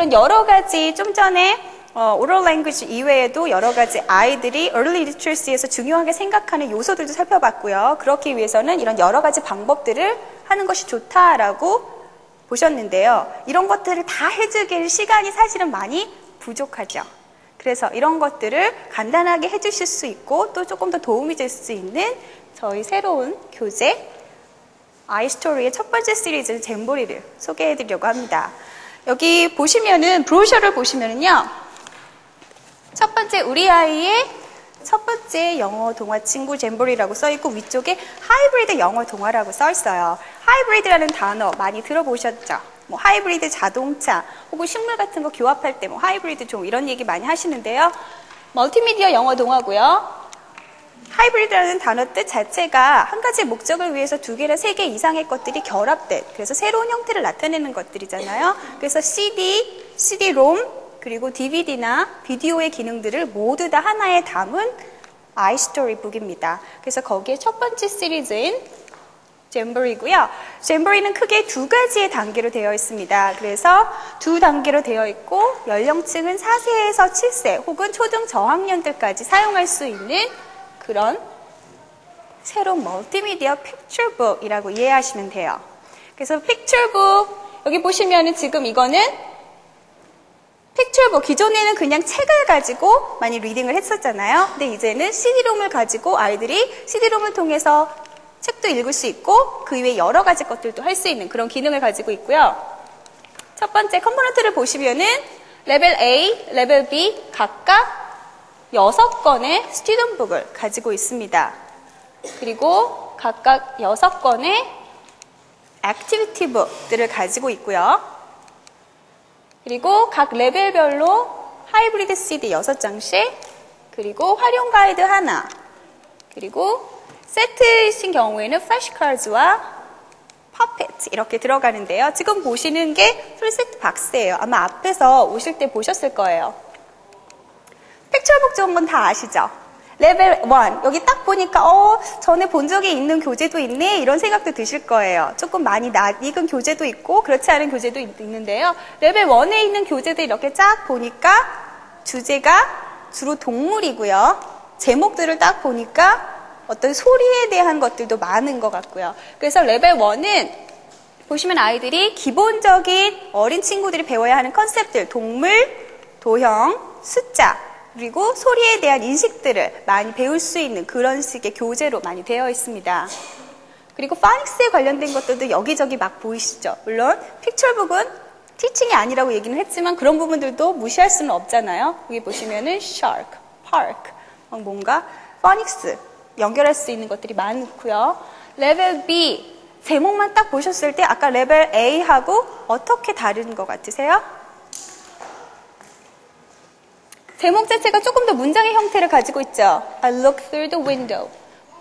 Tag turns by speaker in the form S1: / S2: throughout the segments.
S1: 이런 여러 가지 좀 전에 oral language 이외에도 여러 가지 아이들이 early literacy에서 중요하게 생각하는 요소들도 살펴봤고요. 그렇기 위해서는 이런 여러 가지 방법들을 하는 것이 좋다라고 보셨는데요. 이런 것들을 다 해주길 시간이 사실은 많이 부족하죠. 그래서 이런 것들을 간단하게 해주실 수 있고 또 조금 더 도움이 될 수 있는 저희 새로운 교재 아이스토리의 첫 번째 시리즈 잼보리를 소개해드리려고 합니다. 여기 보시면은 브로셔를 보시면은요. 첫 번째 우리 아이의 첫 번째 영어 동화 친구 잼보리라고 써있고 위쪽에 하이브리드 영어 동화라고 써있어요. 하이브리드라는 단어 많이 들어보셨죠? 뭐 하이브리드 자동차 혹은 식물 같은 거 교합할 때 뭐 하이브리드 종 이런 얘기 많이 하시는데요. 멀티미디어 영어 동화고요. 하이브리드라는 단어 뜻 자체가 한 가지 목적을 위해서 두 개나 세 개 이상의 것들이 결합된 그래서 새로운 형태를 나타내는 것들이잖아요. 그래서 CD, CD-ROM 그리고 DVD나 비디오의 기능들을 모두 다 하나에 담은 아이스토리 북입니다. 그래서 거기에 첫 번째 시리즈인 잼버리고요. 잼버리는 크게 두 가지의 단계로 되어 있습니다. 그래서 두 단계로 되어 있고 연령층은 4세에서 7세 혹은 초등 저학년들까지 사용할 수 있는 그런 새로운 멀티미디어 픽처북이라고 이해하시면 돼요. 그래서 픽처북 여기 보시면은 지금 이거는 픽처북 기존에는 그냥 책을 가지고 많이 리딩을 했었잖아요. 근데 이제는 CD롬을 가지고 아이들이 CD롬을 통해서 책도 읽을 수 있고 그 이외에 여러 가지 것들도 할 수 있는 그런 기능을 가지고 있고요. 첫 번째 컴포넌트를 보시면은 레벨 A, 레벨 B 각각 6건의 스튜던북을 가지고 있습니다. 그리고 각각 6건의 액티비티북들을 가지고 있고요. 그리고 각 레벨별로 하이브리드 CD 6장씩 그리고 활용 가이드 하나 그리고 세트이신 경우에는 플래시카드와 퍼펫 이렇게 들어가는데요. 지금 보시는 게 풀세트 박스예요. 아마 앞에서 오실 때 보셨을 거예요. 픽처북 좋은 건 다 아시죠? 레벨 1 여기 딱 보니까 전에 본 적이 있는 교재도 있네 이런 생각도 드실 거예요. 조금 많이 낯익은 교재도 있고 그렇지 않은 교재도 있는데요. 레벨 1에 있는 교재들 이렇게 쫙 보니까 주제가 주로 동물이고요. 제목들을 딱 보니까 어떤 소리에 대한 것들도 많은 것 같고요. 그래서 레벨 1은 보시면 아이들이 기본적인 어린 친구들이 배워야 하는 컨셉들 동물, 도형, 숫자 그리고 소리에 대한 인식들을 많이 배울 수 있는 그런 식의 교재로 많이 되어 있습니다. 그리고 파닉스에 관련된 것들도 여기저기 막 보이시죠? 물론 픽처북은 티칭이 아니라고 얘기는 했지만 그런 부분들도 무시할 수는 없잖아요. 여기 보시면은 shark, park, 뭔가 파닉스 연결할 수 있는 것들이 많고요. 레벨 B 제목만 딱 보셨을 때 아까 레벨 A하고 어떻게 다른 것 같으세요? 제목 자체가 조금 더 문장의 형태를 가지고 있죠. I look through the window.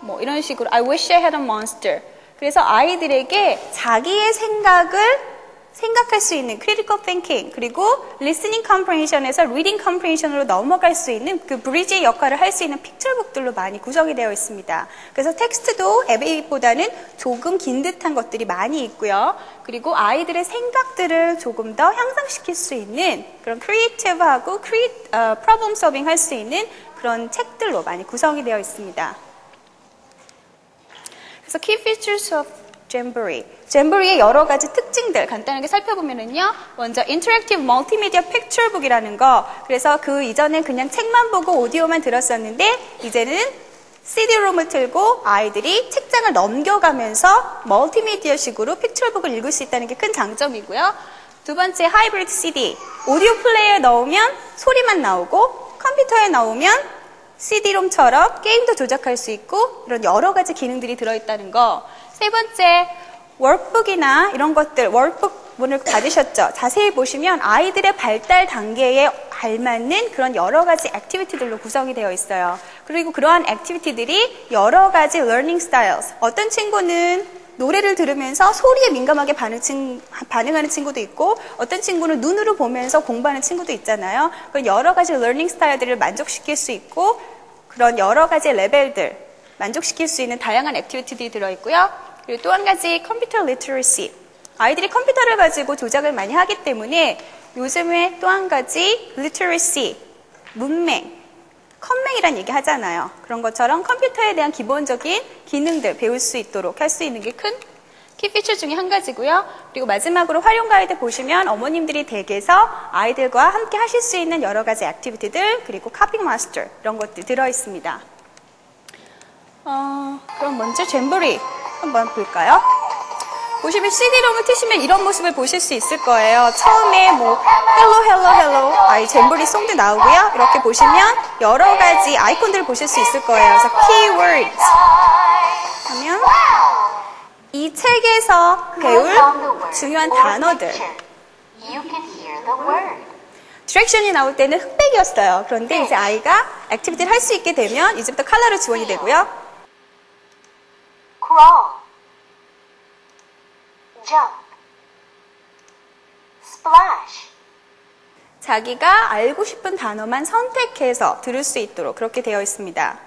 S1: 뭐 이런 식으로 I wish I had a monster. 그래서 아이들에게 자기의 생각할 수 있는 critical thinking 그리고 listening comprehension에서 reading comprehension으로 넘어갈 수 있는 그 브리지의 역할을 할 수 있는 픽처북들로 많이 구성이 되어 있습니다. 그래서 텍스트도 에베이보다는 조금 긴 듯한 것들이 많이 있고요. 그리고 아이들의 생각들을 조금 더 향상시킬 수 있는 그런 크리에이티브하고 프로블럼 서빙 할 수 있는 그런 책들로 많이 구성이 되어 있습니다. 그래서 key features of 잼버리. 잼버리의 여러 가지 특징들 간단하게 살펴보면은요. 먼저 인터랙티브 멀티미디어 픽처북이라는 거. 그래서 그 이전엔 그냥 책만 보고 오디오만 들었었는데 이제는 CD-롬을 틀고 아이들이 책장을 넘겨가면서 멀티미디어식으로 픽처북을 읽을 수 있다는 게 큰 장점이고요. 두 번째 하이브리드 CD. 오디오 플레이어에 넣으면 소리만 나오고 컴퓨터에 넣으면 CD-롬처럼 게임도 조작할 수 있고 이런 여러 가지 기능들이 들어있다는 거. 세 번째, 워크북이나 이런 것들, 워크북문을 받으셨죠? 자세히 보시면 아이들의 발달 단계에 알맞는 그런 여러 가지 액티비티들로 구성이 되어 있어요. 그리고 그러한 액티비티들이 여러 가지 learning styles. 어떤 친구는 노래를 들으면서 소리에 민감하게 반응하는 친구도 있고 어떤 친구는 눈으로 보면서 공부하는 친구도 있잖아요. 그런 여러 가지 learning 스타일들을 만족시킬 수 있고 그런 여러 가지 레벨들 만족시킬 수 있는 다양한 액티비티들이 들어있고요. 그리고 또 한 가지 컴퓨터 리터러시. 아이들이 컴퓨터를 가지고 조작을 많이 하기 때문에 요즘에 또 한 가지 literacy, 문맹, 컴맹이란 얘기 하잖아요. 그런 것처럼 컴퓨터에 대한 기본적인 기능들 배울 수 있도록 할 수 있는 게 큰 키피처 중에 한 가지고요. 그리고 마지막으로 활용 가이드 보시면 어머님들이 댁에서 아이들과 함께 하실 수 있는 여러 가지 액티비티들 그리고 카핑 마스터 이런 것들 들어있습니다. 그럼 먼저 잼버리 한번 볼까요? 보시면 CD롬을 트시면 이런 모습을 보실 수 있을 거예요. 처음에 뭐 헬로 아이 잼버리 송도 나오고요. 이렇게 보시면 여러 가지 아이콘들을 보실 수 있을 거예요. 그래서 keywords 하면 이 책에서 배울 중요한 단어들. 디렉션이 나올 때는 흑백이었어요. 그런데 이제 아이가 액티비티를 할 수 있게 되면 이제부터 컬러로 지원이 되고요.
S2: Crawl, jump, splash.
S1: 자기가 알고 싶은 단어만 선택해서 들을 수 있도록 그렇게 되어 있습니다.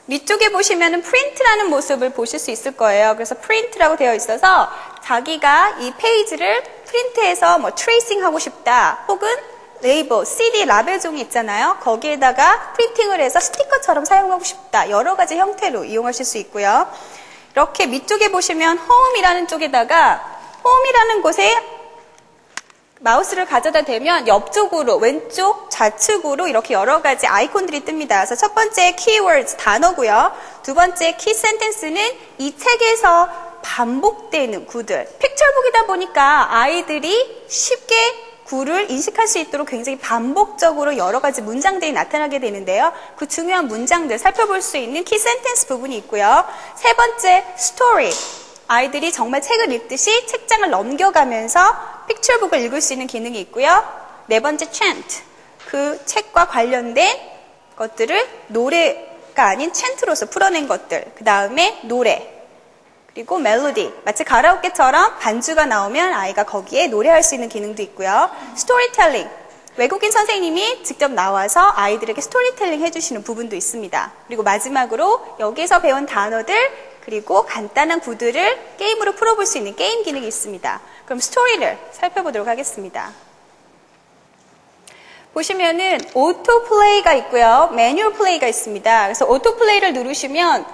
S1: 위쪽에 보시면은 프린트라는 모습을 보실 수 있을 거예요. 그래서 프린트라고 되어 있어서 자기가 이 페이지를 프린트해서 뭐 트레이싱 하고 싶다 혹은 레이블, CD 라벨 종이 있잖아요. 거기에다가 프린팅을 해서 스티커처럼 사용하고 싶다. 여러 가지 형태로 이용하실 수 있고요. 이렇게 밑쪽에 보시면 홈이라는 쪽에다가 홈이라는 곳에 마우스를 가져다 대면 옆쪽으로 왼쪽 좌측으로 이렇게 여러 가지 아이콘들이 뜹니다. 그래서 첫 번째 keywords 단어고요. 두 번째 key sentence는 이 책에서 반복되는 구들. 픽처북이다 보니까 아이들이 쉽게 구를 인식할 수 있도록 굉장히 반복적으로 여러 가지 문장들이 나타나게 되는데요. 그 중요한 문장들 살펴볼 수 있는 key sentence 부분이 있고요. 세 번째 story. 아이들이 정말 책을 읽듯이 책장을 넘겨가면서 픽처북을 읽을 수 있는 기능이 있고요. 네 번째 chant. 그 책과 관련된 것들을 노래가 아닌 chant로서 풀어낸 것들. 그 다음에 노래. 그리고 멜로디. 마치 가라오케처럼 반주가 나오면 아이가 거기에 노래할 수 있는 기능도 있고요. 스토리텔링. 외국인 선생님이 직접 나와서 아이들에게 스토리텔링 해주시는 부분도 있습니다. 그리고 마지막으로 여기서 배운 단어들 그리고 간단한 구들을 게임으로 풀어볼 수 있는 게임 기능이 있습니다. 그럼 스토리를 살펴보도록 하겠습니다. 보시면은 오토 플레이가 있고요. 매뉴얼 플레이가 있습니다. 그래서 오토 플레이를 누르시면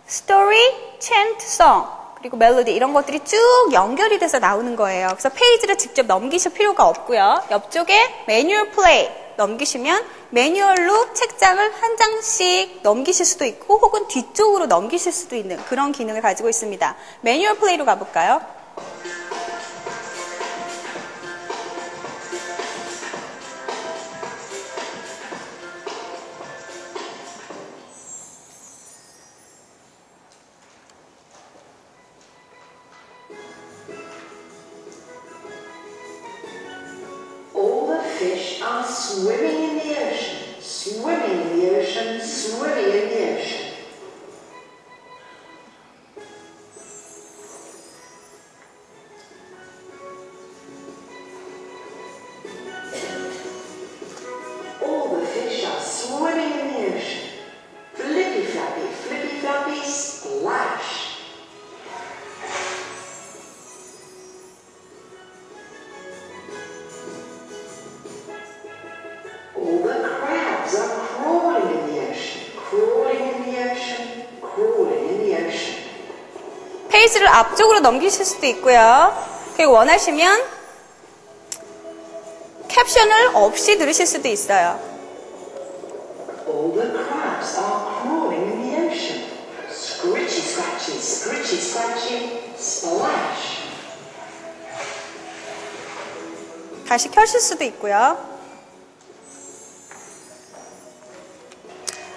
S1: 스토리, chant, song, 그리고 멜로디 이런 것들이 쭉 연결이 돼서 나오는 거예요. 그래서 페이지를 직접 넘기실 필요가 없고요. 옆쪽에 매뉴얼 플레이 넘기시면 매뉴얼로 책장을 한 장씩 넘기실 수도 있고 혹은 뒤쪽으로 넘기실 수도 있는 그런 기능을 가지고 있습니다. 매뉴얼 플레이로 가볼까요?
S3: Fish are swimming in the ocean, swimming in the ocean, swimming in the ocean. All the fish are swimming in the ocean. Flippy flappy, splash. All the crabs are crawling in the ocean, crawling in the ocean, crawling in the ocean.
S1: 페이지를 앞쪽으로 넘기실 수도 있고요. 그리고 원하시면 캡션을 없이 들으실 수도 있어요.
S3: All the crabs are crawling in the ocean. Scritchy, scratchy, splash.
S1: 다시 켜실 수도 있고요.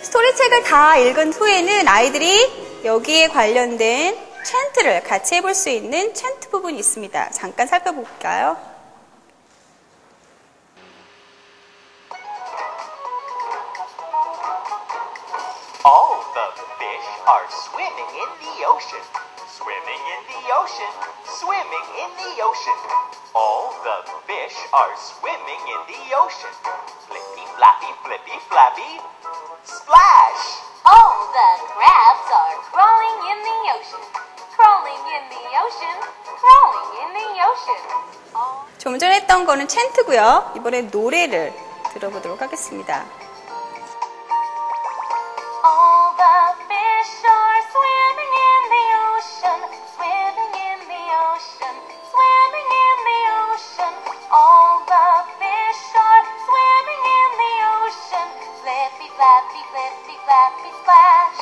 S1: 스토리책을 다 읽은 후에는 아이들이 여기에 관련된 chant를 같이 해볼 수 있는 chant 부분이 있습니다. 잠깐 살펴볼까요?
S4: All the fish are swimming in the ocean, swimming in the ocean, swimming in the ocean. All the fish are swimming in the ocean. Flippy flappy, splash!
S2: All the crabs are crawling in the ocean, crawling Swimming in the ocean, crawling in the ocean.
S1: 좀 전에 했던 거는 챈트고요. 이번엔 노래를 들어보도록 하겠습니다.
S2: All the fish are swimming in the ocean, swimming in the ocean, swimming in the ocean. All the fish are swimming in the ocean, flippy, flappy, flippy, flappy, splash.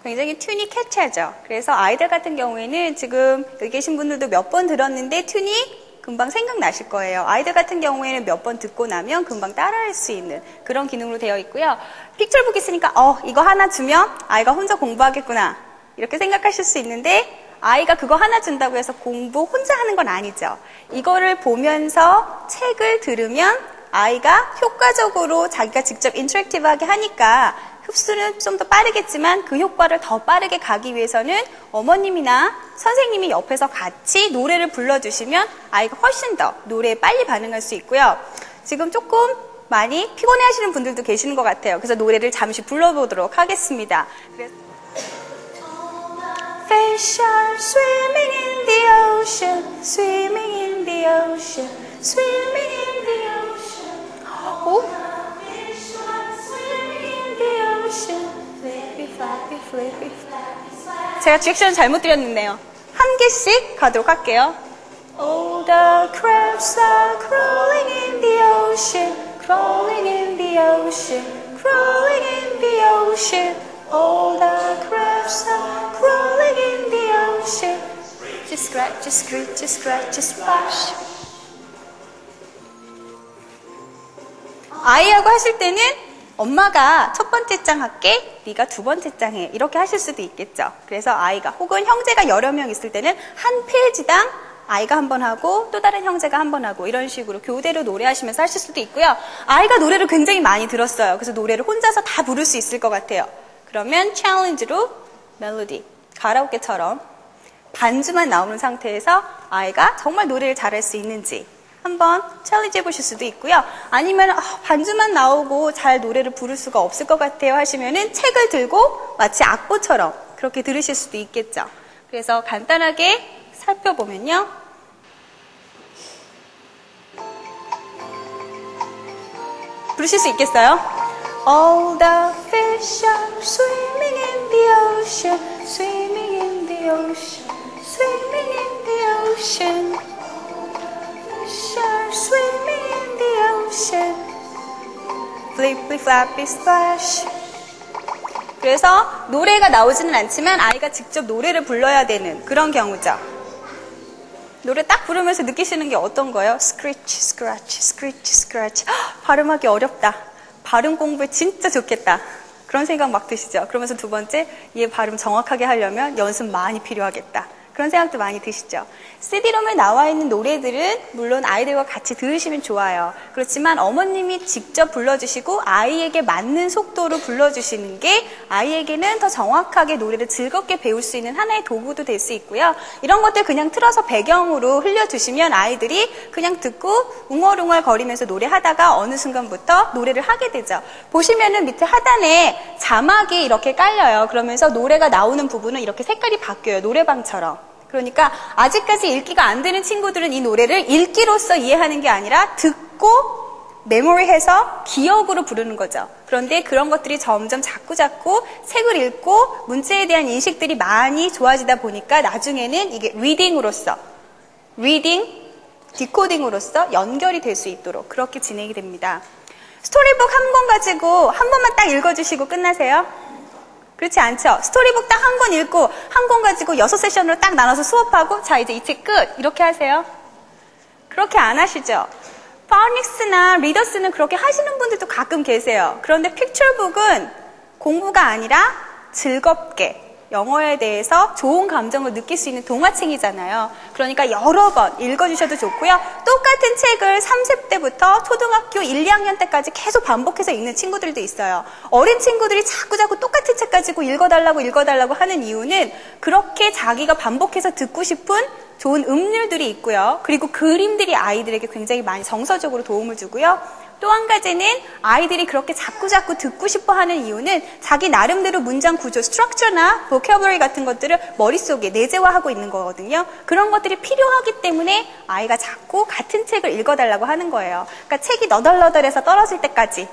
S1: 굉장히 튠이 캐치하죠. 그래서 아이들 같은 경우에는 지금 여기 계신 분들도 몇 번 들었는데 튠이 금방 생각나실 거예요. 아이들 같은 경우에는 몇 번 듣고 나면 금방 따라할 수 있는 그런 기능으로 되어 있고요. 픽처북 있으니까 이거 하나 주면 아이가 혼자 공부하겠구나 이렇게 생각하실 수 있는데 아이가 그거 하나 준다고 해서 공부 혼자 하는 건 아니죠. 이거를 보면서 책을 들으면 아이가 효과적으로 자기가 직접 인터랙티브하게 하니까 흡수는 좀 더 빠르겠지만 그 효과를 더 빠르게 가기 위해서는 어머님이나 선생님이 옆에서 같이 노래를 불러주시면 아이가 훨씬 더 노래에 빨리 반응할 수 있고요. 지금 조금 많이 피곤해 하시는 분들도 계시는 것 같아요. 그래서 노래를 잠시 불러보도록 하겠습니다. Fish are swimming in the ocean, swimming in the ocean, swimming in the ocean. 오? 제가 디렉션 잘못 드렸는데요. 한 개씩 가도록 할게요. All the crabs are crawling in the ocean, crawling in the ocean, crawling in the ocean. All the crabs are crawling in the ocean. Just scratch, just scratch, just scratch, just splash. 아이하고 하실 때는 엄마가 첫 번째 장 할게, 네가 두 번째 장 해. 이렇게 하실 수도 있겠죠. 그래서 아이가 혹은 형제가 여러 명 있을 때는 한 페이지당 아이가 한 번 하고 또 다른 형제가 한 번 하고 이런 식으로 교대로 노래하시면서 하실 수도 있고요. 아이가 노래를 굉장히 많이 들었어요. 그래서 노래를 혼자서 다 부를 수 있을 것 같아요. 그러면 챌린지로 멜로디, 가라오케처럼 반주만 나오는 상태에서 아이가 정말 노래를 잘할 수 있는지 한번 챌린지 해보실 수도 있고요. 아니면 반주만 나오고 잘 노래를 부를 수가 없을 것 같아요 하시면은 책을 들고 마치 악보처럼 그렇게 들으실 수도 있겠죠. 그래서 간단하게 살펴보면요. 부르실 수 있겠어요? All the fish are swimming in the ocean, swimming in the ocean, swimming in the ocean. Swimming in the ocean, flippy flappy splash. 그래서 노래가 나오지는 않지만 아이가 직접 노래를 불러야 되는 그런 경우죠. 노래 딱 부르면서 느끼시는 게 어떤 거예요? Scratch, scratch, scratch, scratch. 발음하기 어렵다. 발음 공부에 진짜 좋겠다. 그런 생각 막 드시죠? 그러면서 두 번째, 얘 발음 정확하게 하려면 연습 많이 필요하겠다. 그런 생각도 많이 드시죠. CD롬에 나와 있는 노래들은 물론 아이들과 같이 들으시면 좋아요. 그렇지만 어머님이 직접 불러주시고 아이에게 맞는 속도로 불러주시는 게 아이에게는 더 정확하게 노래를 즐겁게 배울 수 있는 하나의 도구도 될 수 있고요. 이런 것들 그냥 틀어서 배경으로 흘려주시면 아이들이 그냥 듣고 웅얼웅얼 거리면서 노래하다가 어느 순간부터 노래를 하게 되죠. 보시면은 밑에 하단에 자막이 이렇게 깔려요. 그러면서 노래가 나오는 부분은 이렇게 색깔이 바뀌어요. 노래방처럼. 그러니까 아직까지 읽기가 안 되는 친구들은 이 노래를 읽기로써 이해하는 게 아니라 듣고 메모리해서 기억으로 부르는 거죠. 그런데 그런 것들이 점점 자꾸 책을 읽고 문제에 대한 인식들이 많이 좋아지다 보니까 나중에는 이게 리딩으로서 디코딩으로서 연결이 될 수 있도록 그렇게 진행이 됩니다. 스토리북 한 권 가지고 한 번만 딱 읽어주시고 끝나세요? 그렇지 않죠? 스토리북 딱 한 권 읽고 한 권 가지고 6세션으로 딱 나눠서 수업하고 자 이제 이 책 끝 이렇게 하세요? 그렇게 안 하시죠? 파닉스나 리더스는 그렇게 하시는 분들도 가끔 계세요. 그런데 픽처북은 공부가 아니라 즐겁게 영어에 대해서 좋은 감정을 느낄 수 있는 동화책이잖아요. 그러니까 여러 번 읽어주셔도 좋고요. 똑같은 책을 3세 때부터 초등학교 1, 2학년 때까지 계속 반복해서 읽는 친구들도 있어요. 어린 친구들이 자꾸 똑같은 책 가지고 읽어달라고 하는 이유는 그렇게 자기가 반복해서 듣고 싶은 좋은 음률들이 있고요. 그리고 그림들이 아이들에게 굉장히 많이 정서적으로 도움을 주고요. 또 한 가지는 아이들이 그렇게 자꾸 듣고 싶어 하는 이유는 자기 나름대로 문장 구조, 스트럭처나 vocabulary 같은 것들을 머릿속에 내재화하고 있는 거거든요. 그런 것들이 필요하기 때문에 아이가 자꾸 같은 책을 읽어달라고 하는 거예요. 그러니까 책이 너덜너덜해서 떨어질 때까지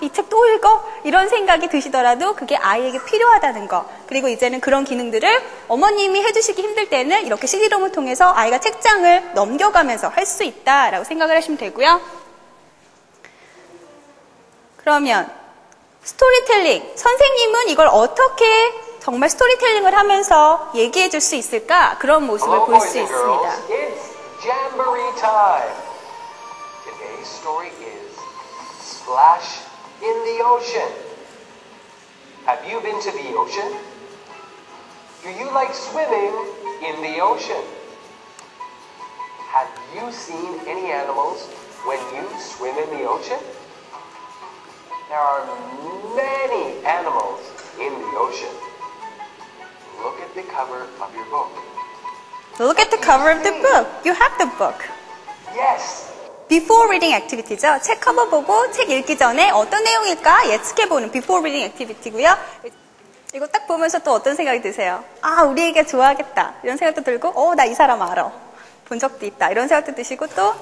S1: 이 책 또 읽어? 이런 생각이 드시더라도 그게 아이에게 필요하다는 거. 그리고 이제는 그런 기능들을 어머님이 해주시기 힘들 때는 이렇게 CD롬을 통해서 아이가 책장을 넘겨가면서 할 수 있다라고 생각을 하시면 되고요. 그러면 스토리텔링. 선생님은 이걸 어떻게 정말 스토리텔링을 하면서 얘기해 줄 수 있을까? 그런 모습을 볼 수 있습니다.
S5: It's Jamboree time. Today's story is Splash in the Ocean. Have you been to the ocean? Do you like swimming in the ocean? Have you seen any animals when you swim in the ocean? There are many animals in the ocean. Look at the cover of your book.
S1: Look at the cover of the book. You have the book.
S5: Yes.
S1: Before reading activity죠. 책 커버 보고 책 읽기 전에 어떤 내용일까 예측해보는 before reading activity고요. 이거 딱 보면서 또 어떤 생각이 드세요? 우리 애가 좋아하겠다. 이런 생각도 들고, 나 이 사람 알아. 본 적도 있다. 이런 생각도 드시고 또,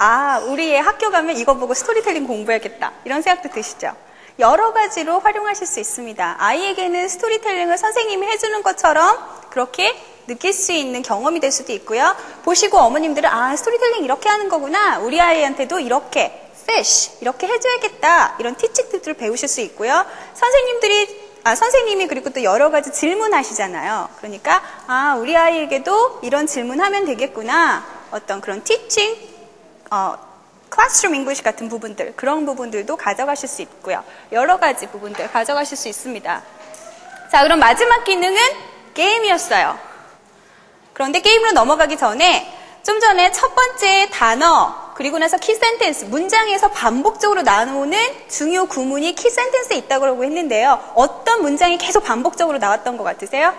S1: 우리 애 학교 가면 이거 보고 스토리텔링 공부해야겠다. 이런 생각도 드시죠. 여러 가지로 활용하실 수 있습니다. 아이에게는 스토리텔링을 선생님이 해주는 것처럼 그렇게 느낄 수 있는 경험이 될 수도 있고요. 보시고 어머님들은 스토리텔링 이렇게 하는 거구나. 우리 아이한테도 이렇게 fish 이렇게 해줘야겠다. 이런 티칭들을 배우실 수 있고요. 선생님이 그리고 또 여러 가지 질문하시잖아요. 그러니까 우리 아이에게도 이런 질문하면 되겠구나. 어떤 그런 티칭 클래스룸 잉글리시 같은 부분들, 그런 부분들도 가져가실 수 있고요. 여러 가지 부분들 가져가실 수 있습니다. 자, 그럼 마지막 기능은 게임이었어요. 그런데 게임으로 넘어가기 전에 좀 전에 첫 번째 단어, 그리고 나서 키 센텐스, 문장에서 반복적으로 나오는 중요 구문이 키 센텐스에 있다고 했는데요. 어떤 문장이 계속 반복적으로 나왔던 것 같으세요?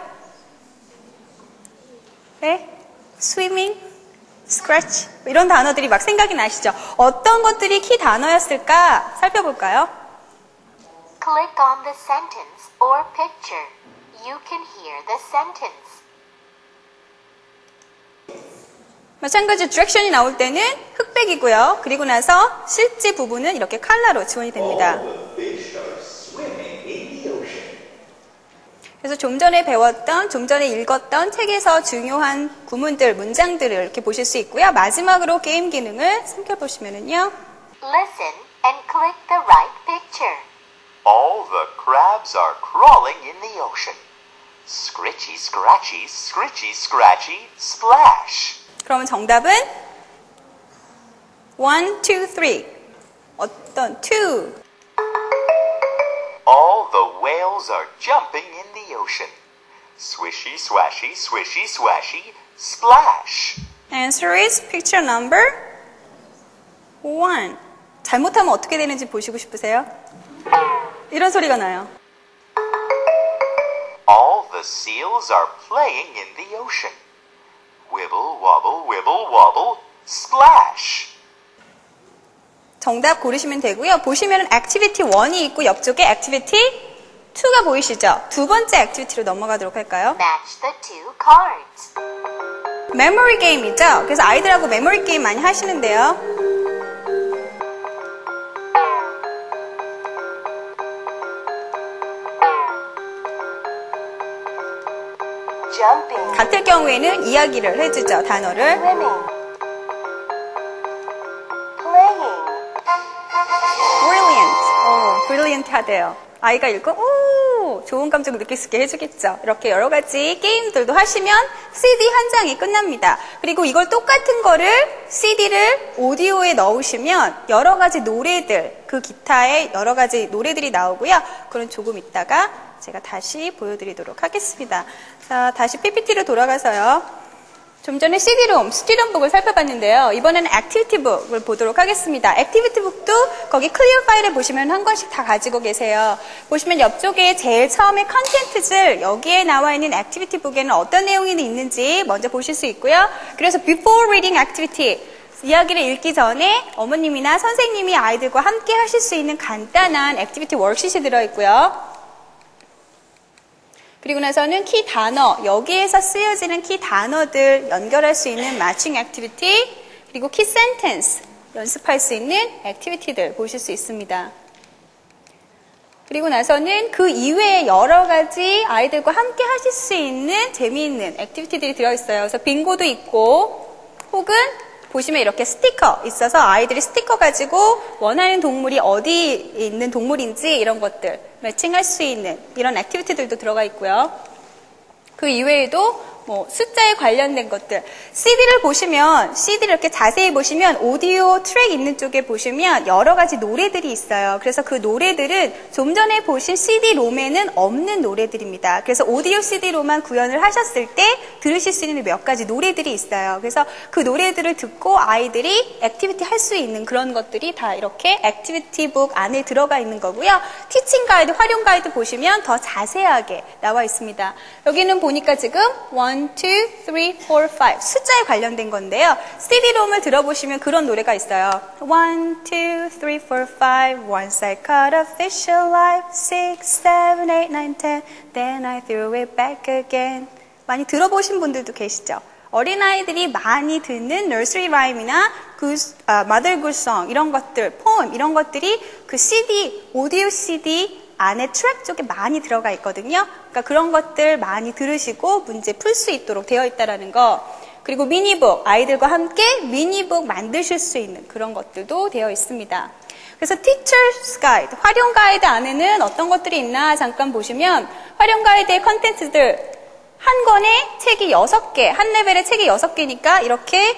S1: 네? swimming, scratch 이런 단어들이 막 생각이 나시죠? 어떤 것들이 키 단어였을까 살펴볼까요?
S2: Click on the sentence or picture. You can hear the sentence.
S1: 마찬가지로 디렉션이 나올 때는 흑백이고요. 그리고 나서 실제 부분은 이렇게 컬러로 지원이 됩니다. 그래서 좀 전에 배웠던, 좀 전에 읽었던 책에서 중요한 구문들, 문장들을 이렇게 보실 수 있고요. 마지막으로 게임 기능을 살펴보시면은요.
S2: Listen and click the right picture.
S4: All the crabs are crawling in the ocean. Scritchy, scratchy, scritchy, scratchy, splash.
S1: 그러면 정답은 1, 2, 3. 어떤 2?
S4: All the whales are jumping in the ocean. Swishy, swashy, swishy, swashy, splash.
S1: Answer is picture number 1. 잘못하면 어떻게 되는지 보시고 싶으세요? 이런 소리가 나요.
S4: All the seals are playing in the ocean. Wibble, wobble, wibble, wobble, splash.
S1: 정답 고르시면 되고요. 보시면 액티비티 1이 있고 옆쪽에 액티비티 2가 보이시죠? 두 번째 액티비티로 넘어가도록 할까요?
S2: Match the two cards.
S1: 메모리 게임이죠? 그래서 아이들하고 메모리 게임 많이 하시는데요.
S2: Jumping.
S1: 같을 경우에는 이야기를 해주죠. 단어를.
S2: Swimming. Playing.
S1: Brilliant. Brilliant 하대요. 아이가 읽고 좋은 감정을 느낄 수 있게 해주겠죠. 이렇게 여러 가지 게임들도 하시면 CD 한 장이 끝납니다. 그리고 이걸 똑같은 거를 CD를 오디오에 넣으시면 여러 가지 노래들, 그 기타에 여러 가지 노래들이 나오고요. 그건 조금 있다가 제가 다시 보여드리도록 하겠습니다. 자, 다시 PPT로 돌아가서요. 좀 전에 CD롬, 스티럼북을 살펴봤는데요. 이번에는 액티비티북을 보도록 하겠습니다. 액티비티북도 거기 클리어 파일에 보시면 한 권씩 다 가지고 계세요. 보시면 옆쪽에 제일 처음에 컨텐츠들, 여기에 나와 있는 액티비티북에는 어떤 내용이 있는지 먼저 보실 수 있고요. 그래서 before reading activity, 이야기를 읽기 전에 어머님이나 선생님이 아이들과 함께 하실 수 있는 간단한 액티비티 워크시트이 들어있고요. 그리고 나서는 키 단어, 여기에서 쓰여지는 키 단어들 연결할 수 있는 마칭 액티비티, 그리고 키 센텐스 연습할 수 있는 액티비티들 보실 수 있습니다. 그리고 나서는 그 이외에 여러 가지 아이들과 함께 하실 수 있는 재미있는 액티비티들이 들어있어요. 그래서 빙고도 있고, 혹은 보시면 이렇게 스티커 있어서 아이들이 스티커 가지고 원하는 동물이 어디 있는 동물인지 이런 것들 매칭할 수 있는 이런 액티비티들도 들어가 있고요. 그 이외에도 뭐 숫자에 관련된 것들, CD를 보시면, CD를 이렇게 자세히 보시면 오디오 트랙 있는 쪽에 보시면 여러 가지 노래들이 있어요. 그래서 그 노래들은 좀 전에 보신 CD-롬에는 없는 노래들입니다. 그래서 오디오 CD로만 구현을 하셨을 때 들으실 수 있는 몇 가지 노래들이 있어요. 그래서 그 노래들을 듣고 아이들이 액티비티 할 수 있는 그런 것들이 다 이렇게 액티비티북 안에 들어가 있는 거고요. 티칭 가이드, 활용 가이드 보시면 더 자세하게 나와 있습니다. 여기는 보니까 지금 1, 2, 3, 4, 5 숫자에 관련된 건데요. CD-롬을 들어보시면 그런 노래가 있어요. 1, 2, 3, 4, 5 Once I caught a fish alive 6, 7, 8, 9, 10 Then I threw it back again. 많이 들어보신 분들도 계시죠? 어린아이들이 많이 듣는 nursery rhyme이나 mother good song 이런 것들, 포엠 이런 것들이 그 CD, 오디오 CD 안에 트랙 쪽에 많이 들어가 있거든요. 그러니까 그런 것들 많이 들으시고 문제 풀 수 있도록 되어 있다는 거. 그리고 미니북, 아이들과 함께 미니북 만드실 수 있는 그런 것들도 되어 있습니다. 그래서 Teacher's Guide, 활용 가이드 안에는 어떤 것들이 있나 잠깐 보시면 활용 가이드의 컨텐츠들 한 권에 책이 6개, 한 레벨에 책이 6개니까 이렇게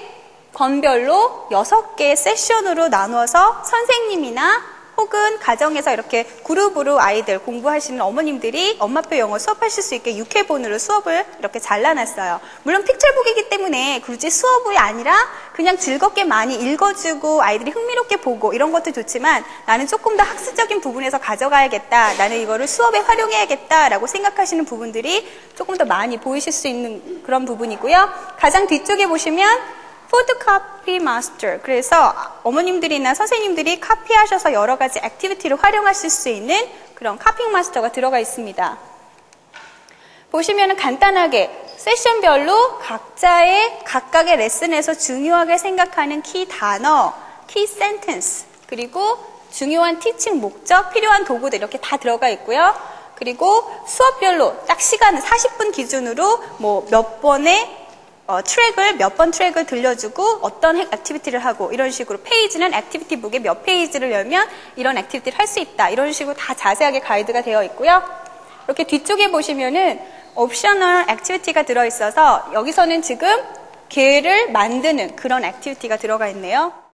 S1: 권별로 6개의 세션으로 나누어서 선생님이나 혹은 가정에서 이렇게 그룹으로 아이들 공부하시는 어머님들이 엄마표 영어 수업하실 수 있게 6회본으로 수업을 이렇게 잘라놨어요. 물론 픽처북이기 때문에 굳이 수업이 아니라 그냥 즐겁게 많이 읽어주고 아이들이 흥미롭게 보고 이런 것도 좋지만 나는 조금 더 학습적인 부분에서 가져가야겠다. 나는 이거를 수업에 활용해야겠다라고 생각하시는 부분들이 조금 더 많이 보이실 수 있는 그런 부분이고요. 가장 뒤쪽에 보시면 포토카피 마스터. 그래서 어머님들이나 선생님들이 카피하셔서 여러 가지 액티비티를 활용하실 수 있는 그런 카핑 마스터가 들어가 있습니다. 보시면 간단하게 세션별로 각각의 레슨에서 중요하게 생각하는 키 단어, 키 센텐스, 그리고 중요한 티칭 목적, 필요한 도구들 이렇게 다 들어가 있고요. 그리고 수업별로 딱 시간은 40분 기준으로 뭐 몇 번의 몇 번 트랙을 들려주고 어떤 액티비티를 하고 이런 식으로 페이지는 액티비티북에 몇 페이지를 열면 이런 액티비티를 할 수 있다. 이런 식으로 다 자세하게 가이드가 되어 있고요. 이렇게 뒤쪽에 보시면은 옵셔널 액티비티가 들어있어서 여기서는 지금 개를 만드는 그런 액티비티가 들어가 있네요.